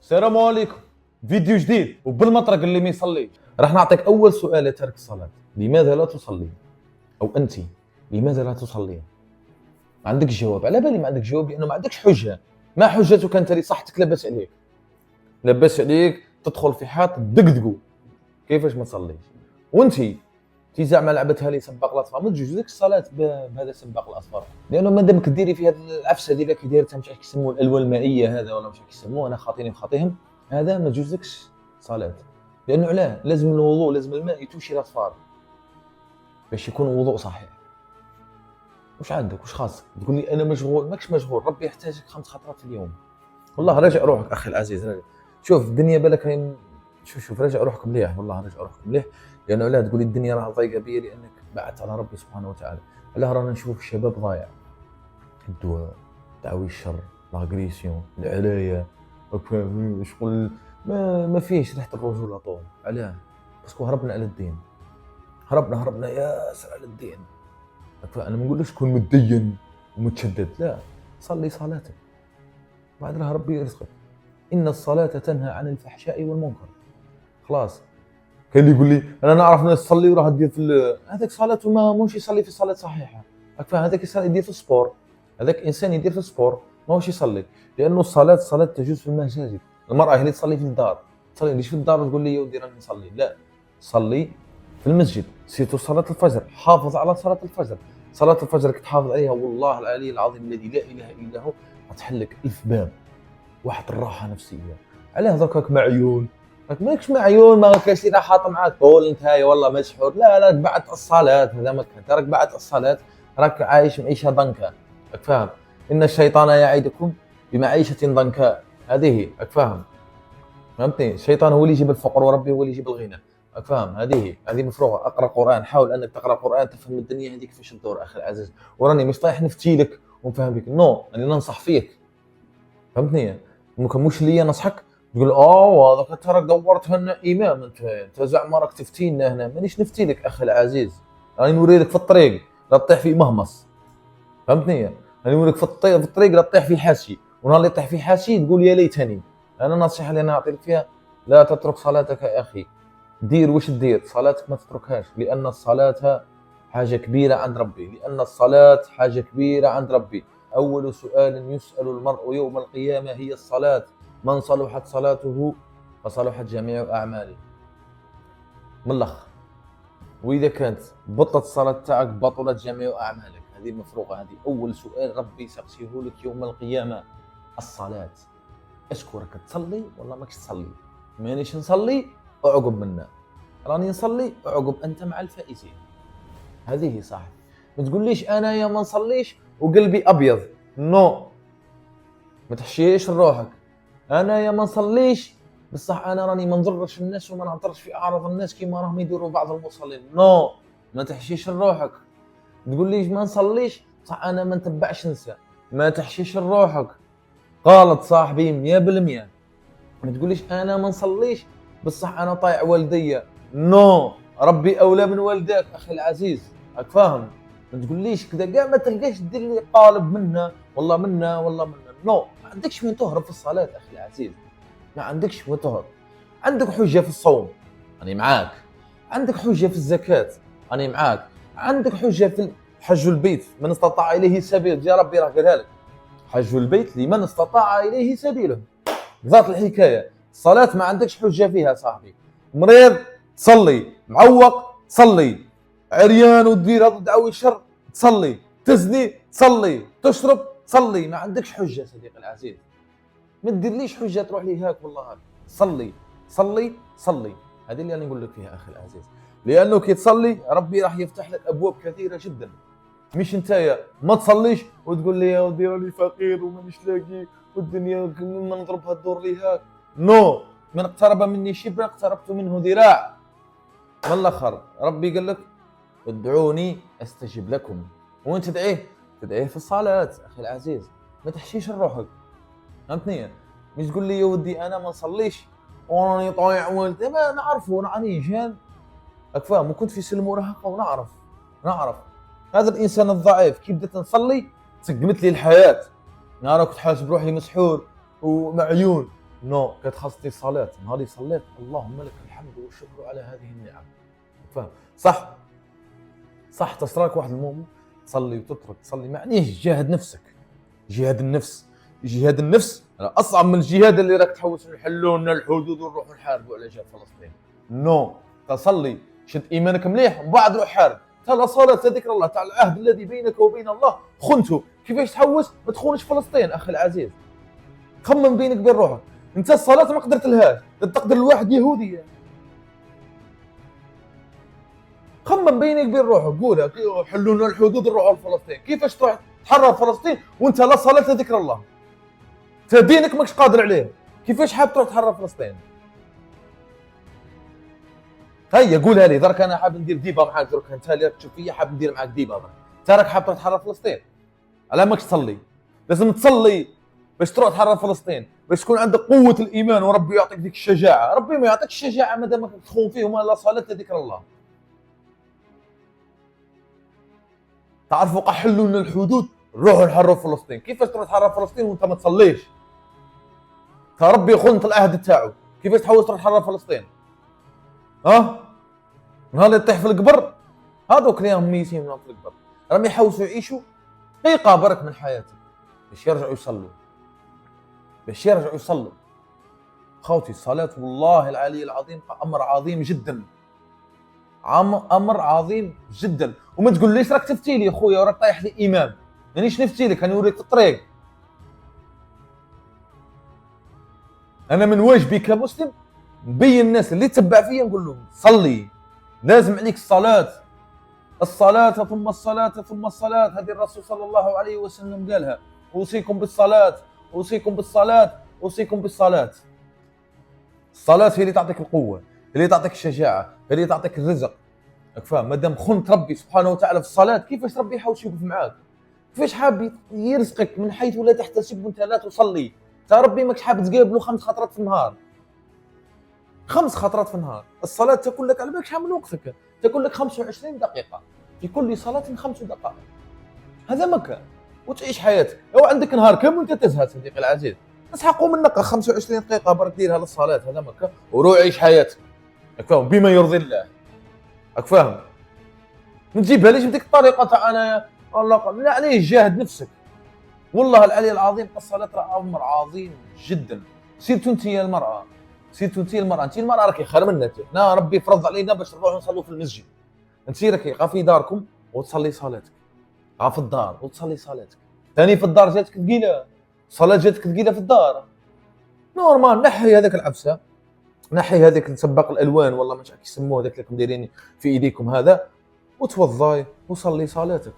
السلام عليكم. فيديو جديد وبالمطرق اللي ما يصلي. راح نعطيك اول سؤال لترك الصلاه. لماذا لا تصلي؟ او انت لماذا لا تصلي؟ ما عندكش جواب. على بالي ما عندك جواب لانه ما عندكش حجه. ما حجتك انت لصحتك؟ لاباس عليك، لاباس عليك تدخل في حاط دقدقو كيفاش ما تصليش. وانت تي زعما لعبتها لي سباق الاطفال، ما تجوز لك الصلاه بهذا سباق الاطفال، لانه مادام كديري في هذه العفسه ديالك اللي دايرتها مش عارف كيسموه الالوان المائيه هذا ولا مش عارف كيسموه، انا خاطيني وخاطيهم، هذا ما تجوزلكش صلاه. لانه علاه؟ لازم الوضوء، لازم الماء يتوشي الاطفال باش يكون وضوء صحيح. واش عندك؟ واش خاصك تقول لي انا مشغول؟ ماكش مشغول، ربي يحتاجك 5 خطرات في اليوم. والله راجع روحك اخي العزيز، راجع. شوف الدنيا بالك هي، شوف راجع روحك مليح، والله راجع روحك مليح. لانه لا تقول لي الدنيا راه ضيقه بيا لانك بعدت على ربي سبحانه وتعالى. علاه رانا نشوف الشباب ضايع، الدواء، تعوي الشر، لاغريسيون، العلايه، شغل ما فيش ريحه الرجوله طول. علاه؟ باسكو هربنا على الدين، هربنا ياسر على الدين. انا ما نقولكش كون متدين ومتشدد، لا، صلي صلاتك بعد راه ربي يرزقك. ان الصلاه تنهى عن الفحشاء والمنكر. خلاص. كاين اللي يقول لي انا نعرف ناس تصلي وراه دير في هذاك صلاته ما موش يصلي في صلاه صحيحه. هذاك يدير في السبور، هذاك انسان يدير في السبور ماهوش يصلي. لانه الصلاه تجوز في المساجد. المراه هي اللي تصلي في الدار، تصلي ليش في الدار وتقول لي يا ودي راني نصلي؟ لا، صلي في المسجد. سيرتو صلاه الفجر، حافظ على صلاه الفجر. صلاه الفجر كي تحافظ عليها والله العلي العظيم الذي لا اله الا هو غتحلك 1000 باب، واحد الراحه نفسيه. علاه دركاك معيون؟ راك ماكش معيون، ما كاينش اللي حاط معاك طول انت هاي والله مسحور، لا راك بعد الصلاه. هذا ما كان، راك بعد الصلاه، راك عايش معيشه ضنكا. راك فاهم؟ ان الشيطان يعيدكم بمعيشه ضنكاء. هذه راك فاهم؟ فهمتني؟ الشيطان هو اللي يجيب الفقر وربي هو اللي يجيب الغنى. راك فاهم؟ هذه مفروغه. اقرا قران، حاول انك تقرا قران تفهم الدنيا هذيك كيفاش تدور اخي العزيز. وراني مش طايح نفتي لك ونفهم بك، نو، انا ننصح فيك. فهمتني؟ ممكن مش ليا نصحك تقول هذاك انت راك دورت لنا امام، انت زعما راك تفتينا هنا. مانيش نفتي لك اخي العزيز، راني نوري لك في الطريق لا تطيح في مهمص. فهمتني؟ راني نوري لك في الطريق لا تطيح في حاشي، ونهار اللي تطيح في حاشي تقول يا ليتني. انا النصيحه اللي انا نعطيك فيها، لا تترك صلاتك يا اخي. دير واش دير، صلاتك ما تتركهاش، لان الصلاه حاجه كبيره عند ربي، لان الصلاه حاجه كبيره عند ربي. أول سؤال يسأل المرء يوم القيامة هي الصلاة. من صلحت صلاته فصلحت جميع أعماله. من الأخ، وإذا كانت بطلت الصلاة تاعك بطلت جميع أعمالك. هذه مفروغة. هذه أول سؤال ربي سيقسيه لك يوم القيامة، الصلاة. أشكو راك تصلي ولا ماكش تصلي؟ مانيش نصلي أعقب منا، راني نصلي أعقب أنت مع الفائزين. هذه صح. ما تقوليش أنا يا ما نصليش وقلبي أبيض، نو، ما تحشيش روحك. انا يا ما نصليش بصح انا راني ما نضرش الناس وما نهضرش في اعراض الناس كيما راهم يديروا بعض المصلين، نو، ما تحشيش روحك. تقول لي ما نصليش صح انا ما نتبعش نساء، ما تحشيش روحك. غلط صاحبي 100%. ما تقوليش انا ما نصليش بصح انا طايع والديا، نو، ربي اولى من والداك اخي العزيز. راك فاهم؟ ما تقوليش كذا كاع، ما تلقاش دير لي قالب منا والله منا والله منا، نو. ما عندكش وين تهرب في الصلاه اخي العزيز، ما عندكش وين تهرب. عندك حجه في الصوم، راني معاك. عندك حجه في الزكاه، راني معاك. عندك حجه في حج البيت، من استطاع اليه سبيل، يا ربي راه قالها لك، حج البيت لمن استطاع اليه سبيله. ذات الحكايه. الصلاه ما عندكش حجه فيها صاحبي. مريض تصلي، معوق تصلي، عريان ودير هذا دعوي الشر تصلي، تزني تصلي، تشرب تصلي، ما عندكش حجه صديقي العزيز. ما تديرليش حجه تروح لي هاك والله هاك. صلي صلي صلي، هذه اللي انا نقول لك فيها اخي العزيز. لانه كي تصلي ربي راح يفتح لك ابواب كثيره جدا. مش نتايا ما تصليش وتقول لي يا ودي راني فقير ومانيش لاقي والدنيا ما نضربها تدور لي هاك، نو. من اقترب مني شبرا اقتربت منه ذراع. من الاخر ربي قال لك ادعوني استجب لكم. وين تدعيه في الصلاه اخي العزيز. ما تحشيش روحك. فهمتني؟ مش تقول لي يا ودي انا ما نصليش وراني طايع والدي، ما نعرفه راني جان. راك فاهم؟ وكنت في سن المراهقه ونعرف هذا الانسان الضعيف كي بديت نصلي تسقمت لي الحياه. انا كنت حاسب روحي مسحور ومعيون، نو كتخصني الصلاه نهار اللي صليت اللهم لك الحمد والشكر على هذه النعم. فاهم؟ صح تصراك واحد المؤمن تصلي وتترك تصلي، معنيه جاهد نفسك. جهاد النفس اصعب من الجهاد اللي راك تحوس نحلوا لنا الحدود ونروحوا نحاربوا على جهه فلسطين. نو تصلي شد ايمانك مليح ومن بعد روح حارب. تاع صلاه ذكر الله تاع العهد الذي بينك وبين الله خنته. كيفاش تحوس؟ ما تخونش فلسطين اخي العزيز. خمم بينك وبين روحك. انت الصلاه ما قدرت لهاش تقدر لواحد يهودي. خمم بينك وبين روحك قولها حلوا لنا الحدود نروحوا لفلسطين. كيفاش تروح تحرر فلسطين وانت لا صلاه ذكر الله؟ دينك ماكش قادر عليه. كيفاش حاب تروح تحرر فلسطين؟ هيا قولها لي درك انا حاب ندير ديبه معاك. درك انت اللي راك تشوف فيا حاب ندير معاك ديبه درك. انت راك حاب تروح تحرر فلسطين على ماكش تصلي. لازم تصلي باش تروح تحرر فلسطين، باش تكون عندك قوه الايمان وربي يعطيك ديك الشجاعه. ربي ما يعطيك الشجاعه مادام تخون فيه وما لا صلاه ذكر الله. تعرفوا قحلوا لنا الحدود نروحوا نحرروا فلسطين. كيفاش تروح تحرر فلسطين وانت ما تصليش؟ ربي خنت العهد تاعو. كيفاش تحوس تروح تحرر فلسطين؟ نهار اللي تطيح في القبر هذوك اللي راهم ميتين في القبر راهم يحوسوا يعيشوا دقيقه برك من حياتهم باش يرجعوا يصلوا. خوتي الصلاه والله العلي العظيم امر عظيم جدا. امر عظيم جدا. وما تقول ليش راك تفتي لي خويا وراك طايح لي امام. مانيش نفتي لك، انا نوريك الطريق. انا من واجبي كمسلم نبين الناس اللي تتبع فيا نقول لهم صلي، لازم عليك الصلاة ثم الصلاة ثم الصلاة. هذه الرسول صلى الله عليه وسلم قالها اوصيكم بالصلاة اوصيكم بالصلاة اوصيكم بالصلاة. الصلاة هي اللي تعطيك القوة، هي اللي تعطيك الشجاعة، هي اللي تعطيك الرزق. راك فاهم؟ مادام خنت ربي سبحانه وتعالى في الصلاة كيفاش ربي يحاول يوقف معاك؟ كيفاش حاب يرزقك من حيث لا تحتسب وانت لا تصلي؟ تا ربي ماكش حاب تقابله 5 خطرات في النهار. 5 خطرات في النهار. الصلاة تكون لك على بالك شحال من وقتك؟ تكون لك 25 دقيقة في كل صلاة 5 دقائق. هذا مكة وتعيش حياتك. لو عندك نهار كامل وانت تزهد صديقي العزيز اسحقوا منك 25 دقيقة برك ديرها للصلاة. هذا مكة وروح عيش حياتك. راك فاهم؟ بما يرضي الله. راك فاهم؟ ما تجيبها ليش بديك الطريقة تاع انا الله لا عليه. جاهد نفسك والله العلي العظيم. الصلاة راه امر عظيم جدا. سيرتو انت يا المرأة، انت المرأة راكي خير منا. حنا ربي فرض علينا باش نروحوا نصلوا في المسجد. انت راكي غا في داركم وتصلي صلاتك، غا في الدار وتصلي صلاتك. ثاني في الدار جاتك ثقيله، الصلاه جاتك ثقيله في الدار. نورمال نحي هذاك العفسه، نحي هذاك نسبق الالوان والله ما شاك يسموه هذاك اللي دايرين في ايديكم هذا، وتوضاي وصلي صلاتك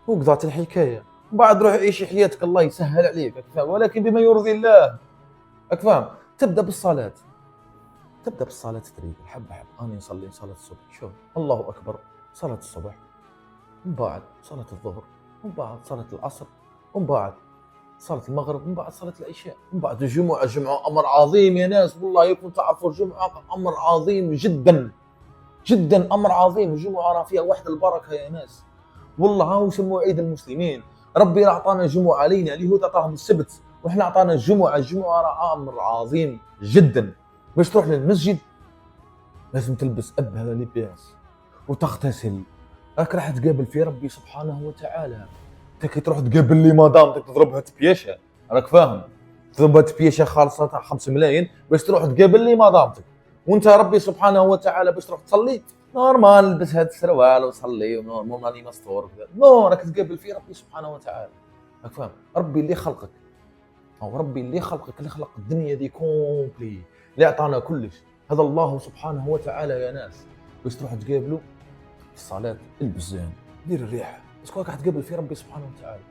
وقضات الحكايه. من بعد روح عيش حياتك الله يسهل عليك. ولكن بما يرضي الله. راك فاهم؟ تبدا بالصلاه تدريج حبه حبه. انا نصلي صلاه الصبح، شوف الله اكبر صلاه الصبح، من بعد صلاه الظهر، من بعد صلاه العصر، من بعد صلاه المغرب، من بعد صلاه العشاء، من بعد الجمعه. امر عظيم يا ناس والله. يكون تعرفوا الجمعه امر عظيم جدا جدا، امر عظيم. الجمعه راه فيها واحد البركه يا ناس والله. هاو يسموه عيد المسلمين. ربي راه عطانا الجمعه علينا، اليهود عطاهم السبت وحنا عطانا الجمعه. الجمعه راه امر عظيم جدا. باش تروح للمسجد لازم تلبس ابهى لباس وتغتسل. راك راح تقابل في ربي سبحانه وتعالى. انت كي تروح تقابل لي مدام تضربها تبيشه، راك فاهم؟ تضربها تبيشه خالصه تاع 5 ملايين باش تروح تقابل لي مدامتك. وانت ربي سبحانه وتعالى باش تروح تصلي نورمال لبس هذا السروال وصلي ونورمال راني مستور وكذا. نو راك تقابل في ربي سبحانه وتعالى. راك فاهم؟ ربي اللي خلقك، او ربي اللي خلقك، اللي خلق الدنيا دي كومبلي، اللي اعطانا كلش، هذا الله سبحانه وتعالى يا ناس. باش تروح تقابلوا في الصلاه البس زين، دير الريحه، باسكو راك تقابل في ربي سبحانه وتعالى.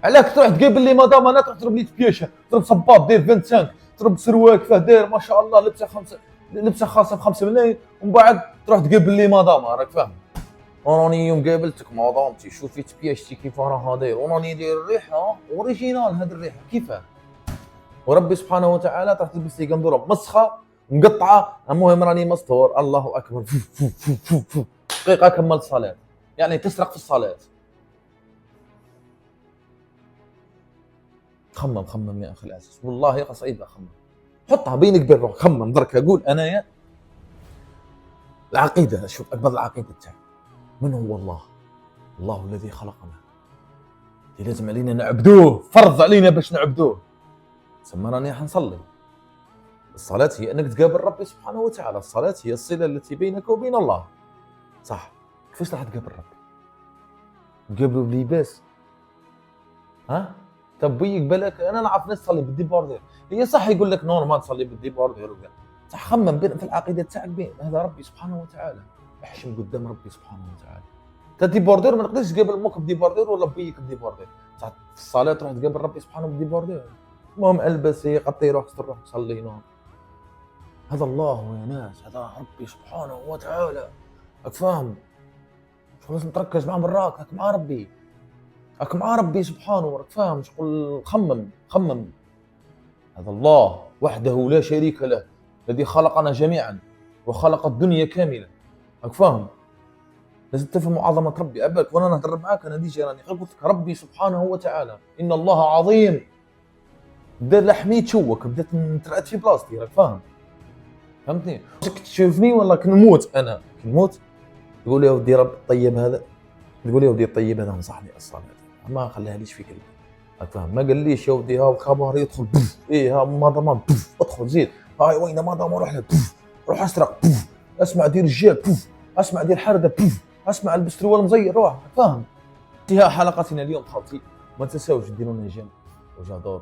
علاك تروح تقابل لي مدام انا تروح تضرب لي تبيشه، تضرب صباط داير 25، تضرب سروال كيفاه داير ما شاء الله لبسه خاصه ب 5 ملايين، ومن بعد تروح تقابل لي مدام. راك فاهم؟ وراني يوم قابلتك مدامتي شوفي تبيشتي كيف راها داير، وراني داير الريحه اوريجينال. هذه الريحه كيفاه؟ وربي سبحانه وتعالى تروح تلبس لي قندوره مسخه مقطعه. المهم راني مستور الله اكبر دقيقه كملت صلاه. يعني تسرق في الصلاه. خمم يا اخي العزيز والله قصيده. خمم حطها بينك وبين روحك، خمم درك، اقول انايا العقيده. شوف اكبر العقيده تاعك، من هو الله؟ الله الذي خلقنا، اللي لازم علينا نعبدوه، فرض علينا باش نعبدوه. ثم راني حنصلي. الصلاة هي انك تقابل ربي سبحانه وتعالى، الصلاة هي الصلة التي بينك وبين الله. صح، كيفاش راح تقابل ربي؟ تقابلوا بلباس؟ ها؟ تبيك بالك انا نعرف ناس تصلي بالديبوردير، هي صح يقول لك نورمال تصلي بالديبوردير وكذا، صح خمم في العقيدة تاعك بين هذا ربي سبحانه وتعالى، احشم قدام ربي سبحانه وتعالى. تا ديبوردير ما نقدرش تقابل امك بديبوردير ولا بيك بديبوردير، صح في الصلاة تروح تقابل ربي سبحانه بديبوردير. المهم البس قطي روحك تروح تصلي نور. هذا الله يا ناس، هذا ربي سبحانه وتعالى، راك فاهم؟ شغل لازم تركز مع براك، راك مع ربي، راك مع ربي سبحانه، راك فاهم؟ شغل خمم. هذا الله وحده لا شريك له، الذي خلقنا جميعا وخلق الدنيا كاملة، راك فاهم؟ لازم تفهم عظمة ربي. أباك وانا نهضر معاك انا ديجي راني قلت لك ربي سبحانه وتعالى، إن الله عظيم. بدا لحمي تشوك، بدات نترعد في بلاصتي، راك فاهم؟ فهمتني؟ تشوفني والله كنموت، انا كنموت تقول يا ودي رب طيب هذا، تقول يا ودي الطيب هذا نصحني الصلاه، ما خليهاليش في قلبي، راك فاهم؟ ما قاليش يا ودي ها الخبر يدخل بف. ايه ها ما ضمان بف، ادخل زيد، هاي وين ما ضمان روح له بف، روح اسرق بف، اسمع دير الجيل بف، اسمع دير حرده بف، اسمع البس سروال مزير روح، فاهم؟ انتهاء حلقتنا اليوم خوتي، ما تنساوش ديروا لنا جيم وجادور،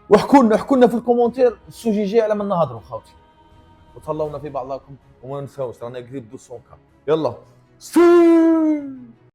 واحكوا لنا في الكومنتير السوجي جاي على من نهضروا خوتي، وتهلاونا في بعضكم، وما ننساوش رانا قريب 200 كا. يلا